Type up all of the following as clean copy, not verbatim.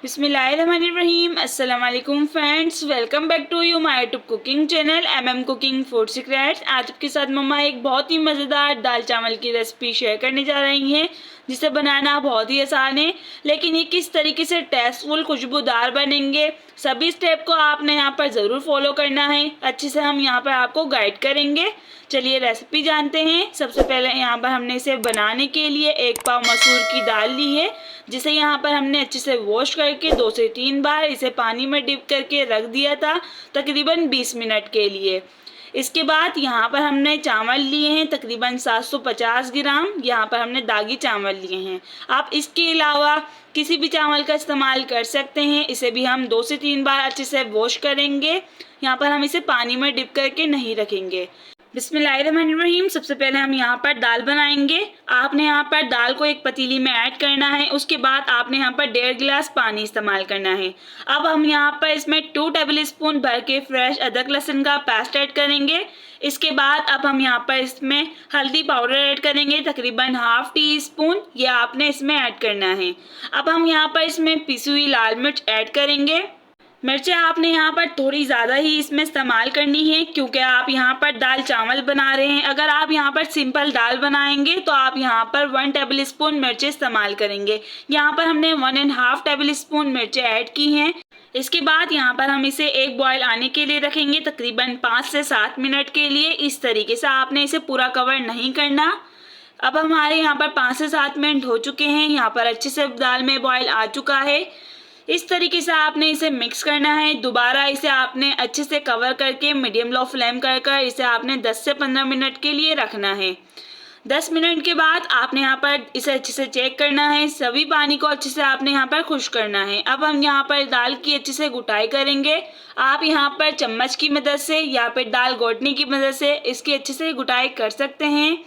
बिस्मिल्लाहिर्रहमानिर्रहीम। अस्सलाम वालेकुम friends, welcome back to you my YouTube cooking channel MM cooking food secrets. आज आपके साथ मम्मा एक बहुत ही मज़ेदार दाल चावल की रेसिपी शेयर करने जा रही हैं, जिसे बनाना बहुत ही आसान है, लेकिन ये किस तरीके से टेस्टफुल खुशबूदार बनेंगे, सभी स्टेप को आपने यहाँ पर ज़रूर फॉलो करना है। अच्छे से हम यहाँ पर आपको गाइड करेंगे। चलिए रेसिपी जानते हैं। सबसे पहले यहाँ पर हमने इसे बनाने के लिए 1 पाव मसूर की दाल ली है, जिसे यहाँ पर हमने अच्छे से वॉश करके 2 से 3 बार इसे पानी में डिप करके रख दिया था, तकरीबन 20 मिनट के लिए। इसके बाद यहाँ पर हमने चावल लिए हैं तकरीबन 750 ग्राम। यहाँ पर हमने दागी चावल लिए हैं। आप इसके अलावा किसी भी चावल का इस्तेमाल कर सकते हैं। इसे भी हम 2 से 3 बार अच्छे से वॉश करेंगे। यहाँ पर हम इसे पानी में डिप करके नहीं रखेंगे। बिस्मिल्लाहिर्रहमानिर्रहीम। सबसे पहले हम यहाँ पर दाल बनाएंगे। आपने यहाँ पर दाल को एक पतीली में ऐड करना है। उसके बाद आपने यहाँ पर 1.5 गिलास पानी इस्तेमाल करना है। अब हम यहाँ पर इसमें 2 टेबल स्पून भर के फ्रेश अदरक लहसुन का पेस्ट ऐड करेंगे। इसके बाद अब हम यहाँ पर इसमें हल्दी पाउडर ऐड करेंगे, तकरीबन ½ टी स्पून, ये आपने इसमें ऐड करना है। अब हम यहाँ पर इसमें पिसी हुई लाल मिर्च ऐड करेंगे। मिर्चें आपने यहाँ पर थोड़ी ज़्यादा ही इसमें इस्तेमाल करनी है, क्योंकि आप यहाँ पर दाल चावल बना रहे हैं। अगर आप यहाँ पर सिंपल दाल बनाएंगे तो आप यहाँ पर 1 टेबल स्पून मिर्चें इस्तेमाल करेंगे। यहाँ पर हमने 1½ टेबल स्पून मिर्चें ऐड की हैं। इसके बाद यहाँ पर हम इसे एक बॉयल आने के लिए रखेंगे, तकरीबन 5 से 7 मिनट के लिए। इस तरीके से आपने इसे पूरा कवर नहीं करना। अब हमारे यहाँ पर 5 से 7 मिनट हो चुके हैं। यहाँ पर अच्छे से दाल में बॉयल आ चुका है। इस तरीके से आपने इसे मिक्स करना है। दोबारा इसे आपने अच्छे से कवर करके मीडियम लो फ्लेम कर इसे आपने 10 से 15 मिनट के लिए रखना है। 10 मिनट के बाद आपने यहाँ पर इसे अच्छे से चेक करना है। सभी पानी को अच्छे से आपने यहाँ पर खुश्क करना है। अब हम यहाँ पर दाल की अच्छे से गुटाई करेंगे। आप यहाँ पर चम्मच की मदद से या फिर दाल घोटने की मदद से इसकी अच्छे से गुटाई कर सकते हैं।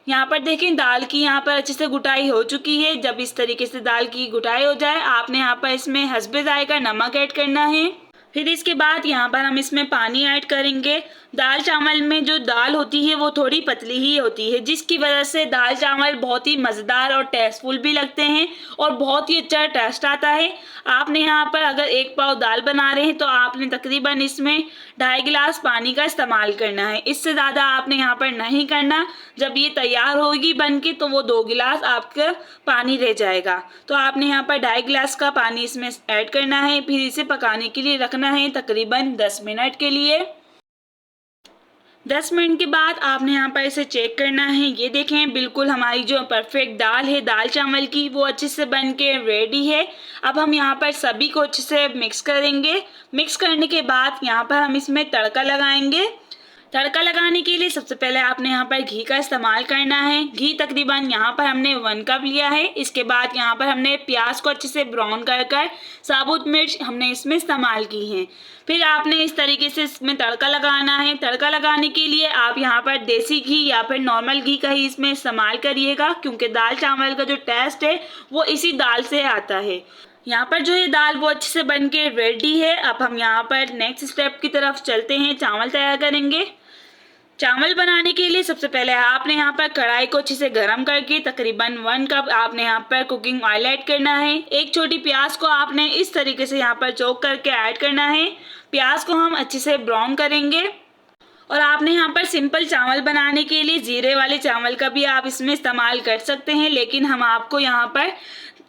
यहाँ पर देखें, दाल की यहाँ पर अच्छे से गुटाई हो चुकी है। जब इस तरीके से दाल की गुटाई हो जाए, आपने यहाँ पर इसमें हस्बे जायका नमक ऐड करना है। फिर इसके बाद यहाँ पर हम इसमें पानी ऐड करेंगे। दाल चावल में जो दाल होती है वो थोड़ी पतली ही होती है, जिसकी वजह से दाल चावल बहुत ही मज़ेदार और टेस्टफुल भी लगते हैं और बहुत ही अच्छा टेस्ट आता है। आपने यहाँ पर अगर 1 पाव दाल बना रहे हैं तो आपने तकरीबन इसमें 2.5 गिलास पानी का इस्तेमाल करना है। इससे ज़्यादा आपने यहाँ पर नहीं करना। जब ये तैयार होगी बन के तो वो 2 गिलास आपका पानी रह जाएगा। तो आपने यहाँ पर 2.5 गिलास का पानी इसमें ऐड करना है। फिर इसे पकाने के लिए रखना है तकरीबन 10 मिनट के लिए। 10 मिनट के बाद आपने यहाँ पर इसे चेक करना है। ये देखें, बिल्कुल हमारी जो परफेक्ट दाल है दाल चावल की, वो अच्छे से बन के रेडी है। अब हम यहाँ पर सभी को अच्छे से मिक्स करेंगे। मिक्स करने के बाद यहाँ पर हम इसमें तड़का लगाएंगे। तड़का लगाने के लिए सबसे पहले आपने यहाँ पर घी का इस्तेमाल करना है। घी तकरीबन यहाँ पर हमने 1 कप लिया है। इसके बाद यहाँ पर हमने प्याज को अच्छे से ब्राउन कर साबुत मिर्च हमने इसमें इस्तेमाल की हैं। फिर आपने इस तरीके से इसमें तड़का लगाना है। तड़का लगाने के लिए आप यहाँ पर देसी घी या फिर नॉर्मल घी का ही इसमें इस्तेमाल करिएगा, क्योंकि दाल चावल का जो टेस्ट है वो इसी दाल से आता है। यहाँ पर जो ये दाल वो अच्छे से बन के रेडी है। अब हम यहाँ पर नेक्स्ट स्टेप की तरफ चलते हैं। चावल तैयार करेंगे। चावल बनाने के लिए सबसे पहले आपने यहाँ पर कढ़ाई को अच्छे से गर्म करके तकरीबन 1 कप आपने यहाँ पर कुकिंग ऑयल ऐड करना है। एक छोटी प्याज को आपने इस तरीके से यहाँ पर चॉप करके ऐड करना है। प्याज को हम अच्छे से ब्राउन करेंगे। और आपने यहाँ पर सिंपल चावल बनाने के लिए जीरे वाले चावल का भी आप इसमें इस्तेमाल कर सकते हैं, लेकिन हम आपको यहाँ पर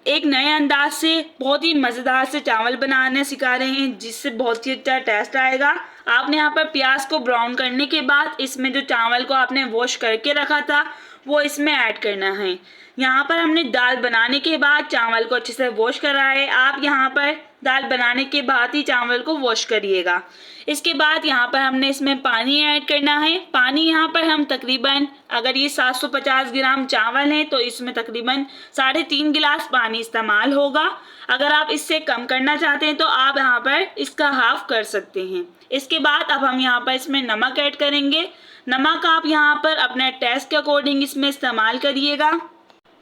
एक नए अंदाज से बहुत ही मज़ेदार से चावल बनाने सिखा रहे हैं, जिससे बहुत ही अच्छा टेस्ट आएगा। आपने यहाँ पर प्याज को ब्राउन करने के बाद इसमें जो चावल को आपने वॉश करके रखा था वो इसमें ऐड करना है। यहाँ पर हमने दाल बनाने के बाद चावल को अच्छे से वॉश करा है। आप यहाँ पर दाल बनाने के बाद ही चावल को वॉश करिएगा। इसके बाद यहाँ पर हमने इसमें पानी ऐड करना है। पानी यहाँ पर हम तकरीबन, अगर ये 750 ग्राम चावल है तो इसमें तकरीबन 3.5 गिलास पानी इस्तेमाल होगा। अगर आप इससे कम करना चाहते हैं तो आप यहाँ पर इसका हाफ कर सकते हैं। इसके बाद अब हम यहाँ पर इसमें नमक ऐड करेंगे। नमक आप यहाँ पर अपने टेस्ट के अकॉर्डिंग इसमें इस्तेमाल करिएगा।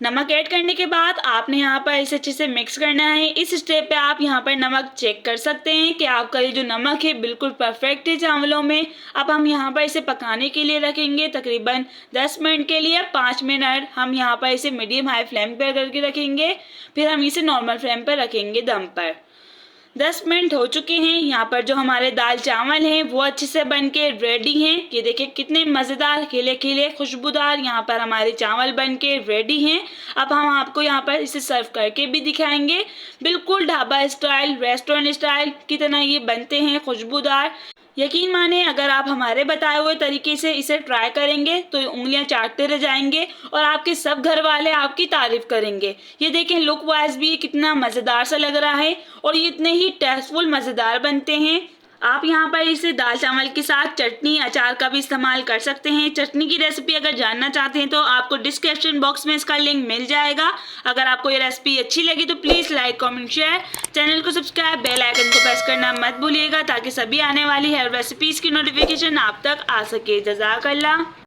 नमक ऐड करने के बाद आपने यहाँ पर इसे अच्छे से मिक्स करना है। इस स्टेप पे आप यहाँ पर नमक चेक कर सकते हैं कि आपका ये जो नमक है बिल्कुल परफेक्ट है चावलों में। अब हम यहाँ पर इसे पकाने के लिए रखेंगे तकरीबन 10 मिनट के लिए। 5 मिनट हम यहाँ पर इसे मीडियम हाई फ्लेम पर करके रखेंगे, फिर हम इसे नॉर्मल फ्लेम पर रखेंगे दम पर। 10 मिनट हो चुके हैं। यहाँ पर जो हमारे दाल चावल हैं वो अच्छे से बन के रेडी हैं। ये देखिए कितने मज़ेदार खिले खिले खुशबूदार यहाँ पर हमारे चावल बन के रेडी हैं। अब हम आपको यहाँ पर इसे सर्व करके भी दिखाएंगे। बिल्कुल ढाबा स्टाइल, रेस्टोरेंट स्टाइल की तरह ये बनते हैं खुशबूदार। यकीन माने अगर आप हमारे बताए हुए तरीके से इसे ट्राई करेंगे तो उंगलियां चाटते रह जाएंगे और आपके सब घर वाले आपकी तारीफ करेंगे। ये देखें लुक वाइज भी कितना मज़ेदार सा लग रहा है और ये इतने ही टेस्टफुल मज़ेदार बनते हैं। आप यहाँ पर इसे दाल चावल के साथ चटनी अचार का भी इस्तेमाल कर सकते हैं। चटनी की रेसिपी अगर जानना चाहते हैं तो आपको डिस्क्रिप्शन बॉक्स में इसका लिंक मिल जाएगा। अगर आपको ये रेसिपी अच्छी लगी तो please like comment share, channel को सब्सक्राइब, बेल आइकन को प्रेस करना मत भूलिएगा ताकि सभी आने वाली हेल्थ रेसिपीज़ की नोटिफिकेशन आप तक आ सके। जज़ाकल्लाह।